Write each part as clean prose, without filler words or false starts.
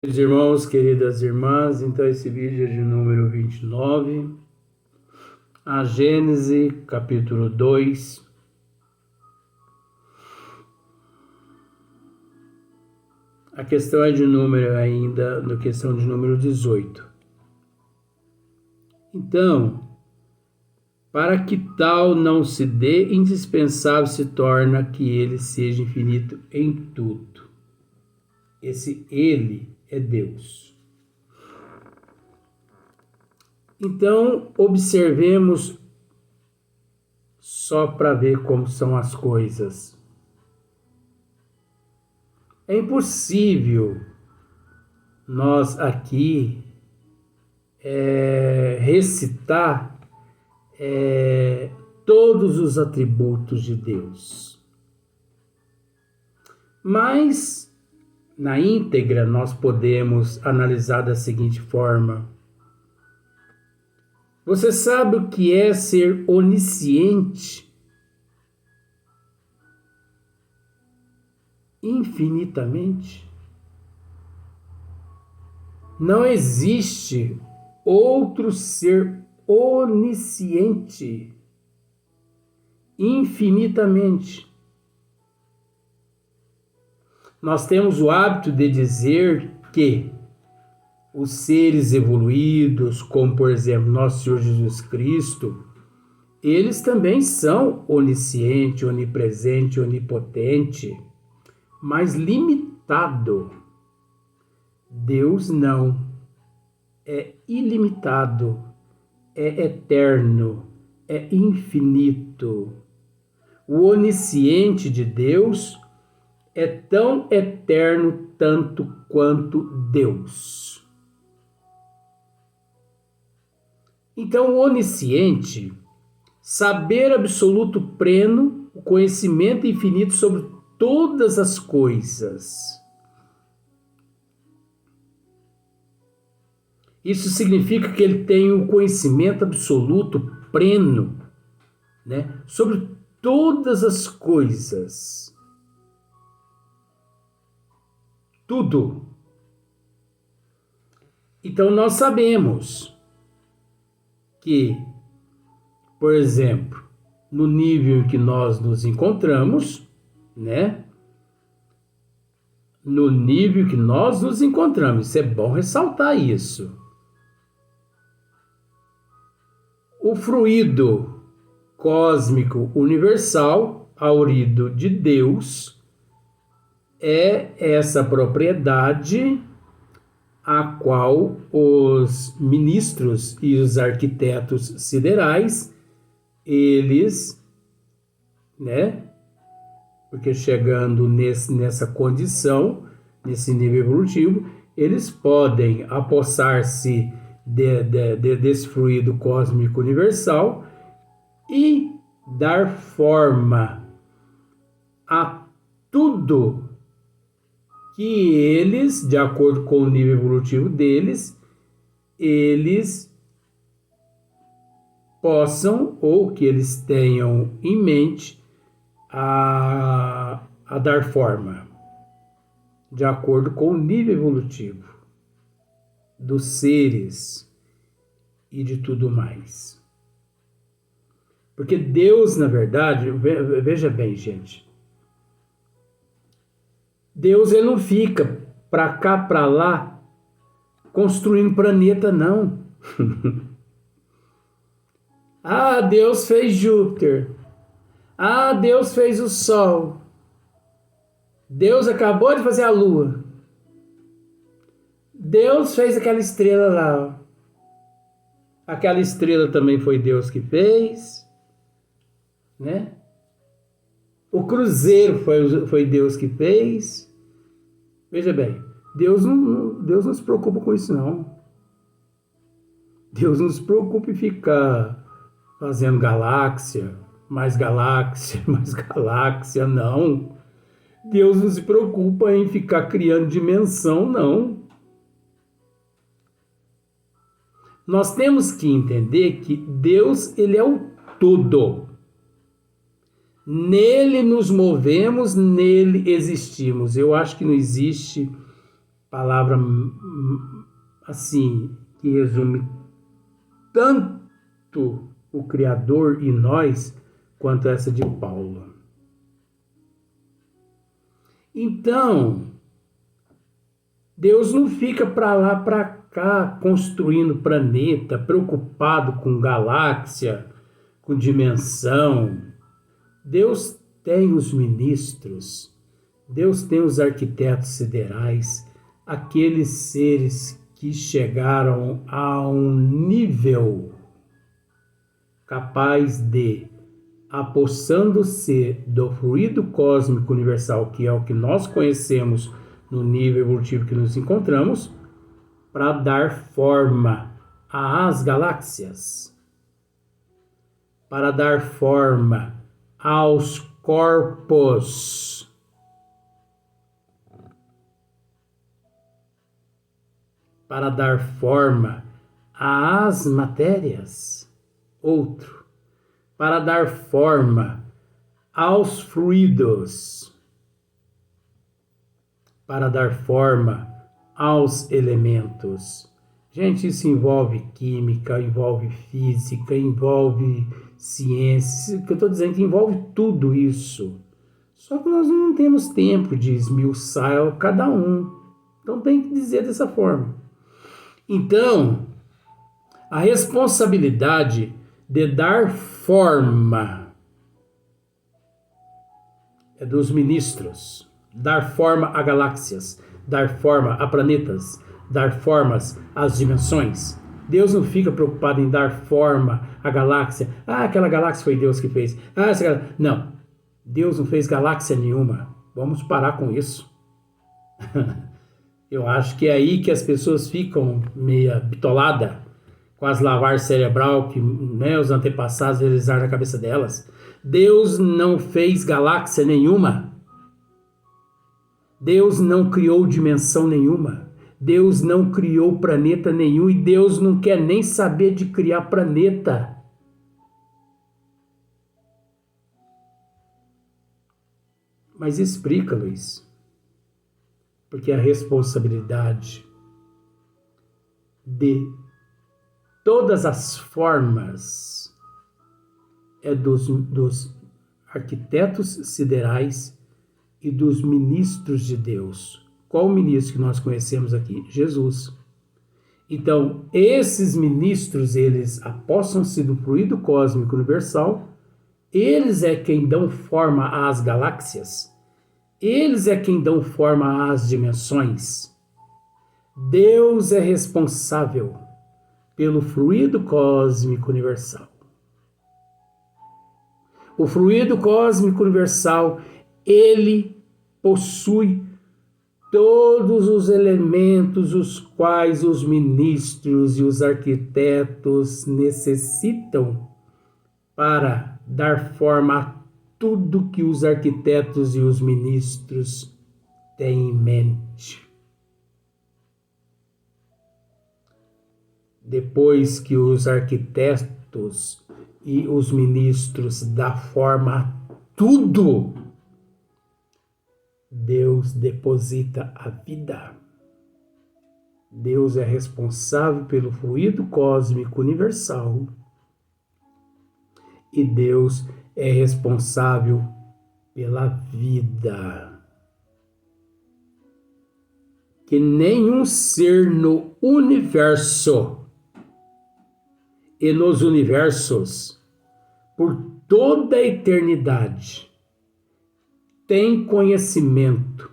Queridos irmãos, queridas irmãs, então esse vídeo é de número 29, a Gênese, capítulo 2. A questão é de número ainda, na questão de número 18. Então, para que tal não se dê, indispensável se torna que ele seja infinito em tudo. Esse ele é Deus. Então, observemos só para ver como são as coisas. É impossível nós aqui recitar todos os atributos de Deus. Mas, na íntegra, nós podemos analisar da seguinte forma. Você sabe o que é ser onisciente? Infinitamente. Não existe outro ser onisciente infinitamente. Nós temos o hábito de dizer que os seres evoluídos, como por exemplo nosso Senhor Jesus Cristo, eles também são onisciente, onipresente, onipotente, mas limitado. Deus não. É ilimitado, é eterno, é infinito. O onisciente de Deus é tão eterno tanto quanto Deus. Então, o onisciente, saber absoluto pleno, o conhecimento infinito sobre todas as coisas. Isso significa que ele tem um conhecimento absoluto pleno, né, sobre todas as coisas. Tudo. Então nós sabemos que, por exemplo, no nível em que nós nos encontramos, né? No nível que nós nos encontramos, isso é bom ressaltar isso. O fluido cósmico universal, aurido de Deus, é essa propriedade a qual os ministros e os arquitetos siderais, eles, né? Porque chegando nessa condição, nesse nível evolutivo, eles podem apossar-se desse fluido cósmico universal e dar forma a tudo que eles, de acordo com o nível evolutivo deles, eles possam ou que eles tenham em mente a dar forma, de acordo com o nível evolutivo dos seres e de tudo mais. Porque Deus, na verdade, veja bem, gente, Deus ele não fica para cá, para lá, construindo planeta, não. Ah, Deus fez Júpiter. Ah, Deus fez o Sol. Deus acabou de fazer a Lua. Deus fez aquela estrela lá. Ó. Aquela estrela também foi Deus que fez, né? O cruzeiro foi Deus que fez. Veja bem, Deus não se preocupa com isso, não. Deus não se preocupa em ficar fazendo galáxia, mais galáxia, não. Deus não se preocupa em ficar criando dimensão, não. Nós temos que entender que Deus, ele é o tudo. Nele nos movemos, nele existimos. Eu acho que não existe palavra assim que resume tanto o Criador e nós quanto essa de Paulo. Então, Deus não fica para lá, para cá, construindo planeta, preocupado com galáxia, com dimensão. Deus tem os ministros, Deus tem os arquitetos siderais, aqueles seres que chegaram a um nível capaz de, apossando-se do fluido cósmico universal, que é o que nós conhecemos no nível evolutivo que nos encontramos, para dar forma às galáxias, para dar forma aos corpos, para dar forma às matérias, outro, para dar forma aos fluidos, para dar forma aos elementos. Gente, isso envolve química, envolve física, envolve ciência, que eu estou dizendo que envolve tudo isso. Só que nós não temos tempo de esmiuçar cada um. Então tem que dizer dessa forma. Então, a responsabilidade de dar forma é dos ministros. Dar forma a galáxias, dar forma a planetas, dar formas às dimensões. Deus não fica preocupado em dar forma à galáxia. Ah, aquela galáxia foi Deus que fez. Ah, essa não. Deus não fez galáxia nenhuma. Vamos parar com isso. Eu acho que é aí que as pessoas ficam meia bitolada com as lavagens cerebral que, né, os antepassados realizaram na cabeça delas. Deus não fez galáxia nenhuma. Deus não criou dimensão nenhuma. Deus não criou planeta nenhum e Deus não quer nem saber de criar planeta. Mas explica, Luiz. Porque a responsabilidade de todas as formas é dos arquitetos siderais e dos ministros de Deus. Qual o ministro que nós conhecemos aqui? Jesus. Então, esses ministros, eles apossam-se do fluido cósmico universal, eles é quem dão forma às galáxias, eles é quem dão forma às dimensões. Deus é responsável pelo fluido cósmico universal. O fluido cósmico universal, ele possui todos os elementos os quais os ministros e os arquitetos necessitam para dar forma a tudo que os arquitetos e os ministros têm em mente. Depois que os arquitetos e os ministros dão forma a tudo, Deus deposita a vida. Deus é responsável pelo fluido cósmico universal e Deus é responsável pela vida. Que nenhum ser no universo e nos universos, por toda a eternidade, tem conhecimento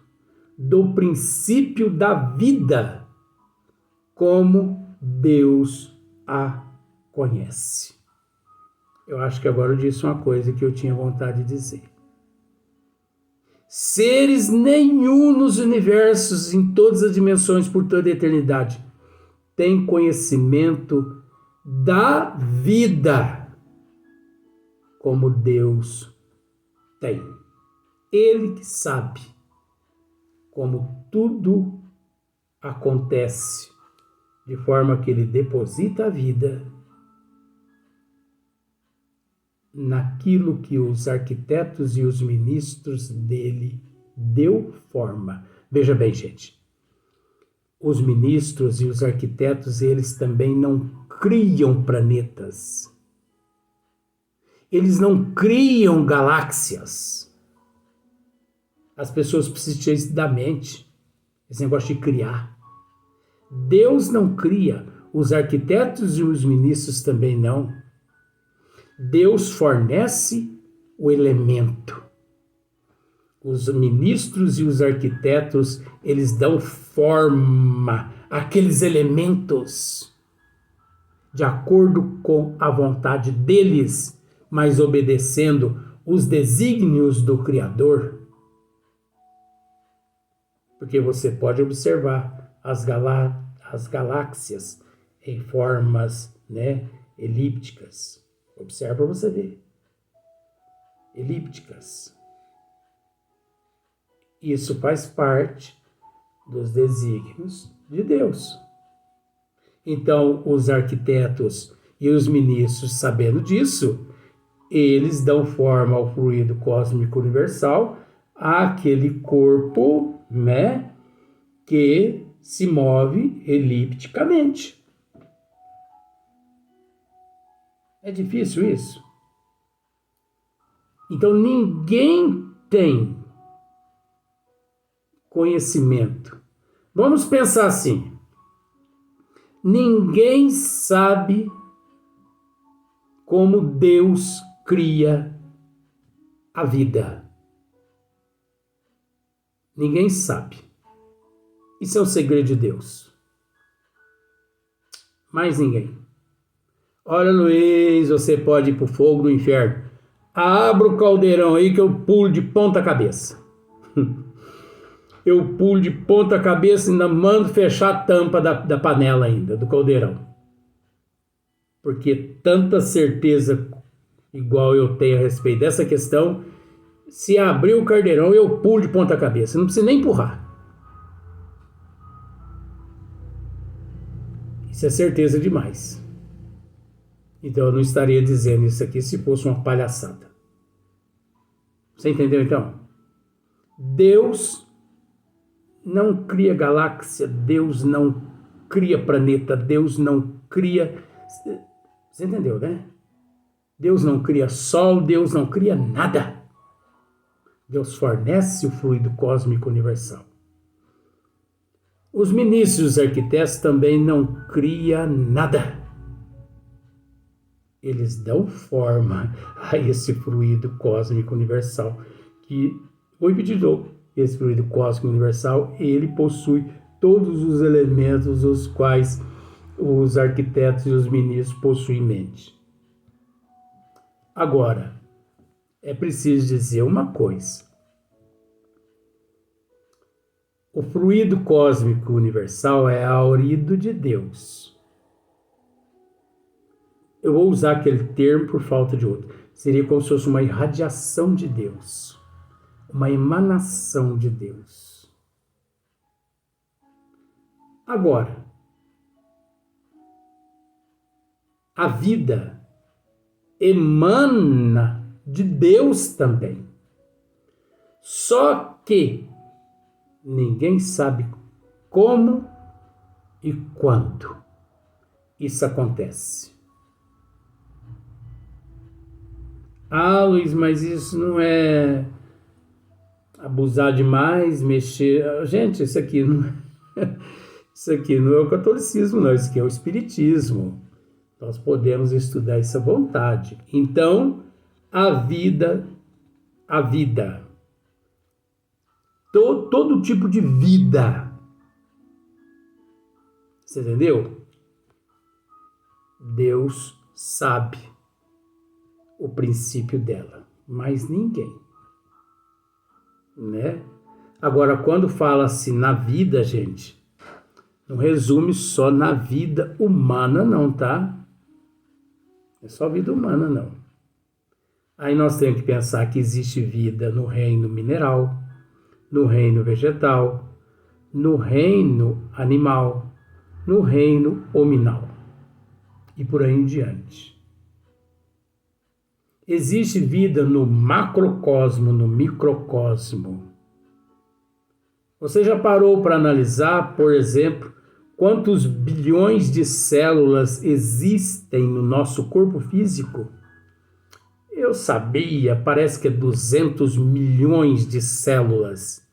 do princípio da vida como Deus a conhece. Eu acho que agora eu disse uma coisa que eu tinha vontade de dizer. Seres nenhum nos universos, em todas as dimensões, por toda a eternidade, tem conhecimento da vida como Deus tem. Ele que sabe como tudo acontece, de forma que ele deposita a vida naquilo que os arquitetos e os ministros dele deu forma. Veja bem, gente, os ministros e os arquitetos, eles também não criam planetas. Eles não criam galáxias. As pessoas precisam ter isso da mente. Esse negócio de criar. Deus não cria. Os arquitetos e os ministros também não. Deus fornece o elemento. Os ministros e os arquitetos, eles dão forma àqueles elementos de acordo com a vontade deles, mas obedecendo os desígnios do Criador. Porque você pode observar as galáxias em formas, elípticas. Observa para você ver. Elípticas. Isso faz parte dos desígnios de Deus. Então, os arquitetos e os ministros, sabendo disso, eles dão forma ao fluido cósmico universal, àquele corpo, que se move elipticamente. É difícil isso? Então, ninguém tem conhecimento. Vamos pensar assim. Ninguém sabe como Deus cria a vida. Ninguém sabe. Isso é o segredo de Deus. Mais ninguém. Olha, Luiz, você pode ir para o fogo do inferno. Abra o caldeirão aí que eu pulo de ponta cabeça. Eu pulo de ponta cabeça e ainda mando fechar a tampa da panela ainda, do caldeirão. Porque tanta certeza igual eu tenho a respeito dessa questão, se abrir o caldeirão eu pulo de ponta cabeça, não precisa nem empurrar. Isso é certeza demais. Então eu não estaria dizendo isso aqui se fosse uma palhaçada. Você entendeu então? Deus não cria galáxia, Deus não cria planeta, Deus não cria... Você entendeu, né? Deus não cria sol, Deus não cria nada. Deus fornece o fluido cósmico universal. Os ministros e os arquitetos também não criam nada. Eles dão forma a esse fluido cósmico universal que foi pedido. Esse fluido cósmico universal, ele possui todos os elementos os quais os arquitetos e os ministros possuem em mente. Agora, é preciso dizer uma coisa. O fluido cósmico universal é aurido de Deus. Eu vou usar aquele termo por falta de outro. Seria como se fosse uma irradiação de Deus. Uma emanação de Deus. Agora, a vida emana de Deus também. Só que ninguém sabe como e quando isso acontece. Ah, Luiz, mas isso não é abusar demais, mexer... Gente, isso aqui não é o catolicismo, não. Isso aqui é o espiritismo. Nós podemos estudar isso à vontade. Então, a vida, todo tipo de vida, você entendeu? Deus sabe o princípio dela, mas ninguém, né? Agora, quando fala-se na vida, gente, não resume só na vida humana, não, tá? É só vida humana, não. Aí nós temos que pensar que existe vida no reino mineral, no reino vegetal, no reino animal, no reino hominal e por aí em diante. Existe vida no macrocosmo, no microcosmo. Você já parou para analisar, por exemplo, quantos bilhões de células existem no nosso corpo físico? Eu sabia, parece que é 200 milhões de células.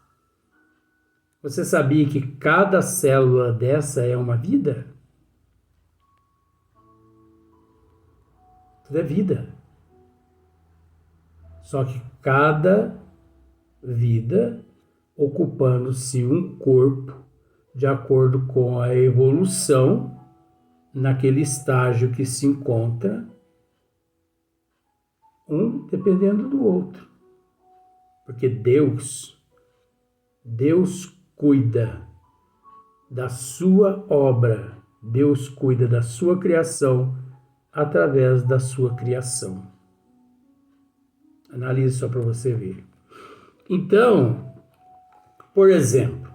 Você sabia que cada célula dessa é uma vida? Tudo é vida. Só que cada vida ocupando-se um corpo de acordo com a evolução naquele estágio que se encontra, um dependendo do outro. Porque Deus cuida da sua obra, Deus cuida da sua criação através da sua criação. Analise só para você ver. Então, por exemplo,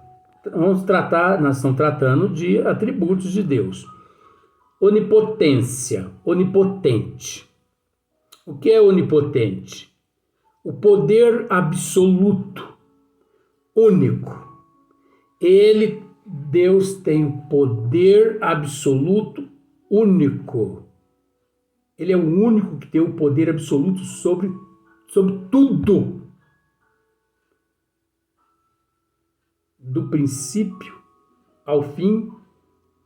nós estamos tratando de atributos de Deus. Onipotência, onipotente. O que é onipotente? O poder absoluto, único. Deus tem o poder absoluto único. Ele é o único que tem o poder absoluto sobre tudo. Do princípio ao fim,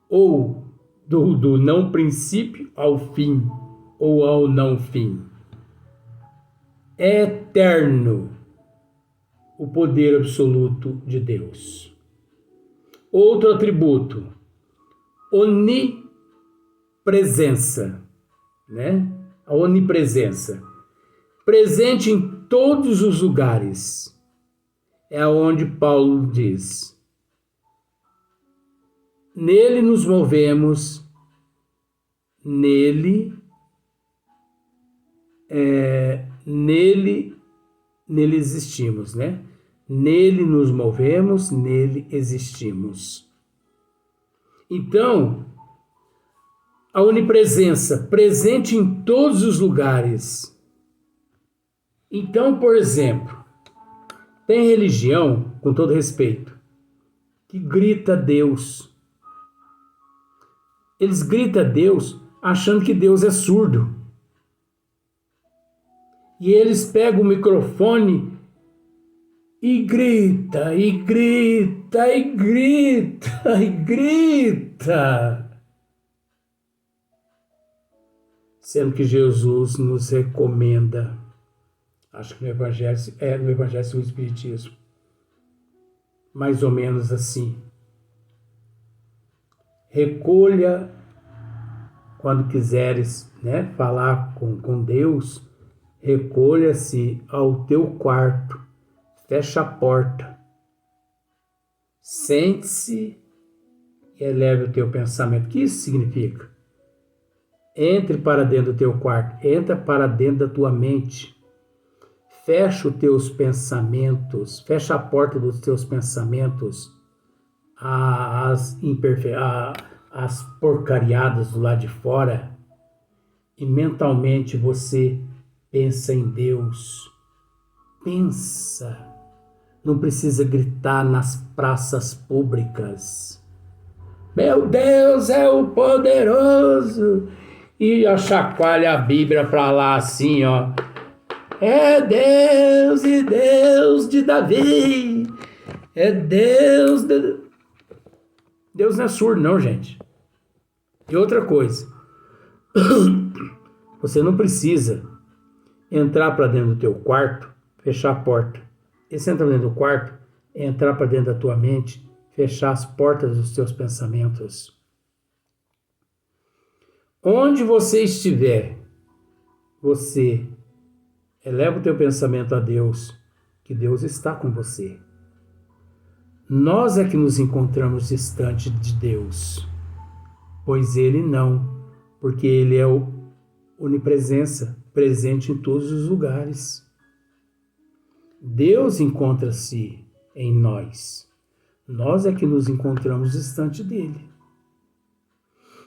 ou do não princípio ao fim, ou ao não fim. É eterno o poder absoluto de Deus. Outro atributo, onipresença, né? A onipresença. Presente em todos os lugares. É onde Paulo diz: nele nos movemos, nele existimos, né? Nele nos movemos, nele existimos. Então, a onipresença, presente em todos os lugares. Então, por exemplo, tem religião, com todo respeito, que grita a Deus. Eles gritam a Deus achando que Deus é surdo. E eles pegam o microfone e grita, e grita, e grita, e grita. Sendo que Jesus nos recomenda, acho que no Evangelho do Espiritismo, mais ou menos assim: recolha, quando quiseres, né, falar com Deus, recolha-se ao teu quarto, fecha a porta, sente-se e eleve o teu pensamento. O que isso significa? Entre para dentro do teu quarto, entra para dentro da tua mente, fecha os teus pensamentos, fecha a porta dos teus pensamentos, as porcariadas do lado de fora, e mentalmente você pensa em Deus. Pensa. Não precisa gritar nas praças públicas: meu Deus é o poderoso! E chacoalha a Bíblia para lá assim, ó: é Deus e Deus de Davi. É Deus de... Deus não é surdo, não, gente. E outra coisa, você não precisa entrar para dentro do teu quarto, fechar a porta. E se entrar dentro do quarto, entrar para dentro da tua mente, fechar as portas dos teus pensamentos. Onde você estiver, você eleva o teu pensamento a Deus, que Deus está com você. Nós é que nos encontramos distante de Deus, pois Ele não, porque Ele é o onipresença, presente em todos os lugares. Deus encontra-se em nós. Nós é que nos encontramos distante dele.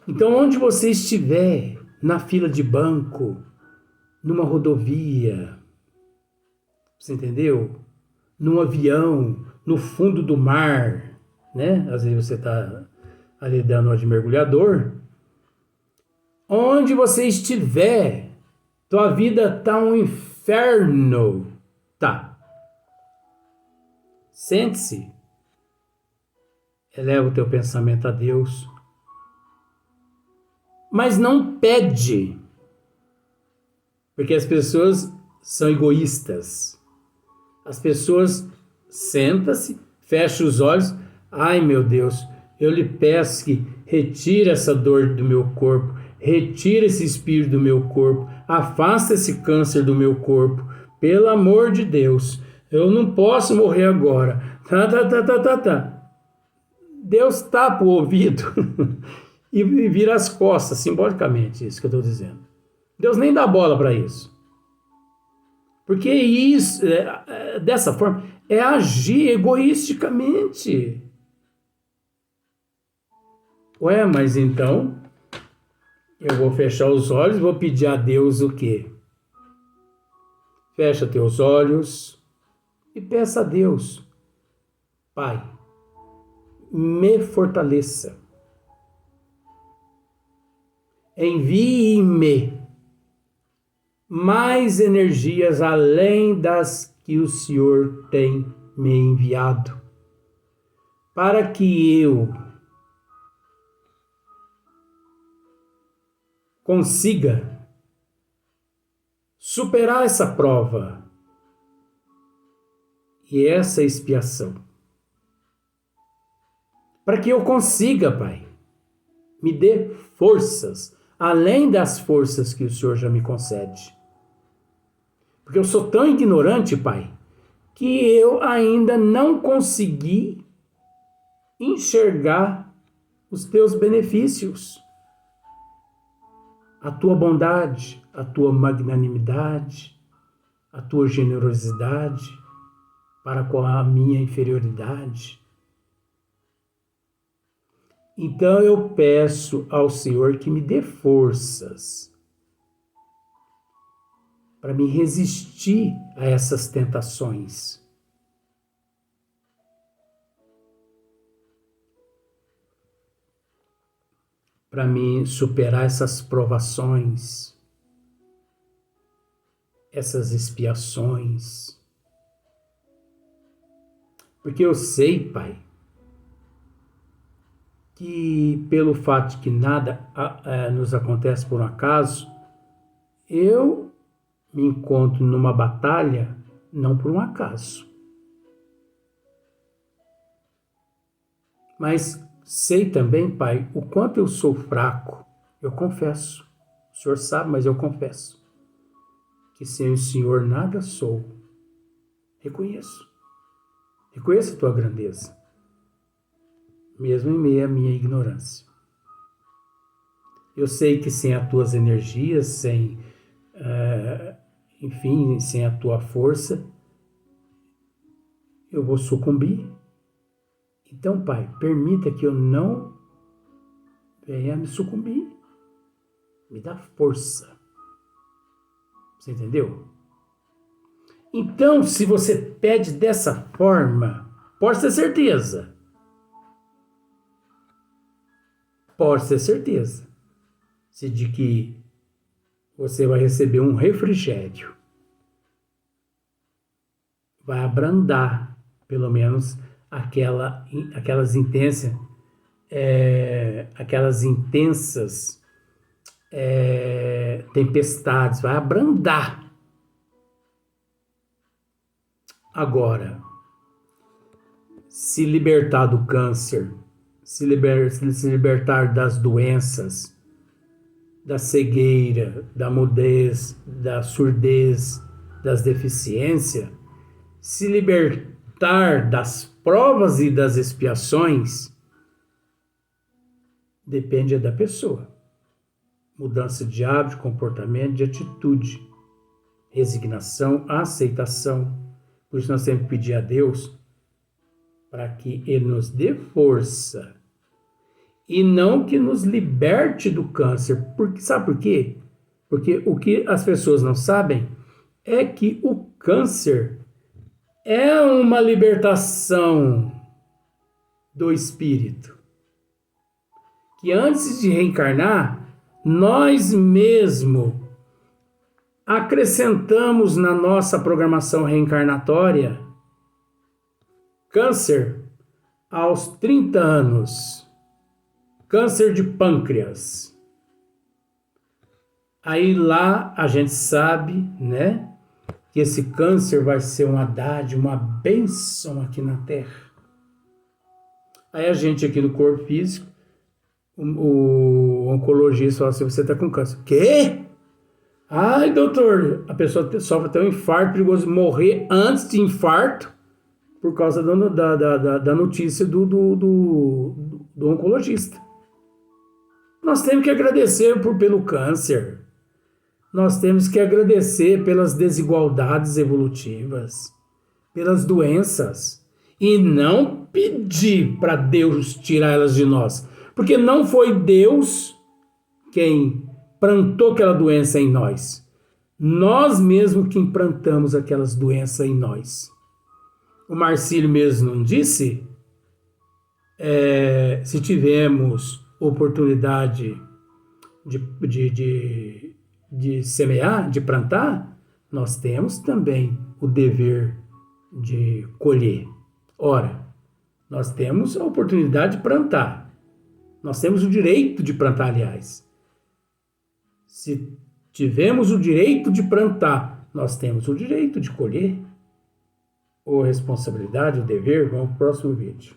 Então, onde você estiver, na fila de banco, numa rodovia, você entendeu? Num avião, no fundo do mar, né? Às vezes você está ali dando uma de mergulhador. Onde você estiver, tua vida tá um inferno. Tá. Sente-se. Eleva o teu pensamento a Deus. Mas não pede. Porque as pessoas são egoístas. As pessoas sentam-se, fecham os olhos. Ai, meu Deus, eu lhe peço que retire essa dor do meu corpo. Retire esse espírito do meu corpo. Afasta esse câncer do meu corpo. Pelo amor de Deus. Eu não posso morrer agora. Tá. Deus tapa o ouvido e vira as costas, simbolicamente, isso que eu estou dizendo. Deus nem dá bola para isso. Porque isso, dessa forma, é agir egoisticamente. Ué, mas então, eu vou fechar os olhos e vou pedir a Deus o quê? Fecha teus olhos e peça a Deus. Pai, me fortaleça. Envie-me mais energias além das que o Senhor tem me enviado, para que eu consiga superar essa prova e essa expiação. Para que eu consiga, Pai, me dê forças, além das forças que o Senhor já me concede. Porque eu sou tão ignorante, Pai, que eu ainda não consegui enxergar os teus benefícios. A tua bondade, a tua magnanimidade, a tua generosidade para com a minha inferioridade. Então eu peço ao Senhor que me dê forças para me resistir a essas tentações. Para me superar essas provações, essas expiações. Porque eu sei, Pai, que pelo fato de que nada nos acontece por um acaso, eu me encontro numa batalha não por um acaso. Mas sei também, Pai, o quanto eu sou fraco. Eu confesso. O Senhor sabe, mas eu confesso. Que sem o Senhor nada sou. Reconheço. Reconheço a tua grandeza. Mesmo em meio à minha ignorância. Eu sei que sem as tuas energias, sem a tua força, eu vou sucumbir. Então, Pai, permita que eu não venha me sucumbir. Me dá força. Você entendeu? Então, se você pede dessa forma, pode ter certeza. Pode ter certeza de que você vai receber um refrigério. Vai abrandar, pelo menos, aquelas intensas tempestades. Vai abrandar. Agora, se libertar do câncer, se libertar das doenças, da cegueira, da mudez, da surdez, das deficiências, se libertar das provas e das expiações, depende da pessoa. Mudança de hábito, de comportamento, de atitude, resignação, aceitação. Por isso nós temos que pedir a Deus para que Ele nos dê força e não que nos liberte do câncer. Sabe por quê? Porque o que as pessoas não sabem é que o câncer é uma libertação do espírito. Que antes de reencarnar, nós mesmos acrescentamos na nossa programação reencarnatória câncer aos 30 anos, câncer de pâncreas. Aí lá a gente sabe, né, que esse câncer vai ser uma dádiva, uma bênção aqui na Terra. Aí a gente aqui no corpo físico, o oncologista fala assim, você está com câncer. Quê? Ai, doutor, a pessoa sofre até um infarto perigoso, morrer antes de infarto por causa da notícia do oncologista. Nós temos que agradecer pelo câncer. Nós temos que agradecer pelas desigualdades evolutivas, pelas doenças, e não pedir para Deus tirar elas de nós, porque não foi Deus quem plantou aquela doença em nós. Nós mesmos que implantamos aquelas doenças em nós. O Marcílio mesmo não disse? Se tivemos oportunidade de semear, de plantar, nós temos também o dever de colher. Ora, nós temos a oportunidade de plantar. Nós temos o direito de plantar, aliás. Se tivemos o direito de plantar, nós temos o direito de colher. Ou responsabilidade, o dever, vamos para o próximo vídeo.